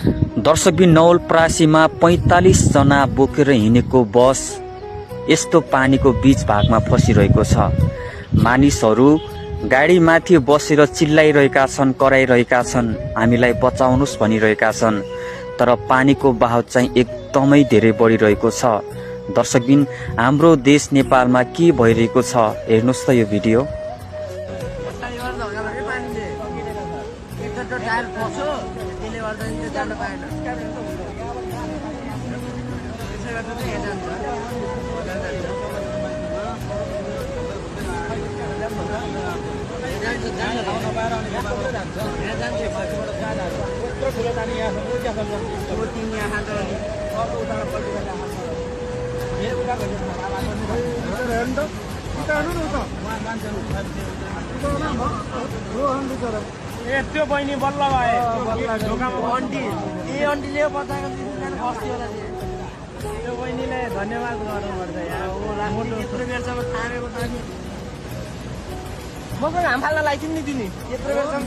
दर्शकबिन नवलपरासीमा 45 जना बोकेर हिँडेको बस यस्तो पानीको बीच भागमा फसिरहेको छ। मानिसहरू गाडीमाथि बसेर चिल्लाइरहेका छन्, कराइरहेका छन्, हामीलाई बचाउनुस् भनिरहेका छन्। तर पानीको बहाव चाहिँ एकदमै धेरै बढिरहेको छ। दर्शकबिन हाम्रो देश नेपालमा के भइरहेको छ हेर्नुस् त यो भिडियो। त्यो बहिनी बल्ल भए आन्टीले बचाएको त्यो बहिनीलाई धन्यवाद गर्नुपर्छ। यत्रो बेरसम्म थामेको म पनि हाम फाल्न लाग्थ्यो नि तिनी यत्रो बेरसम्म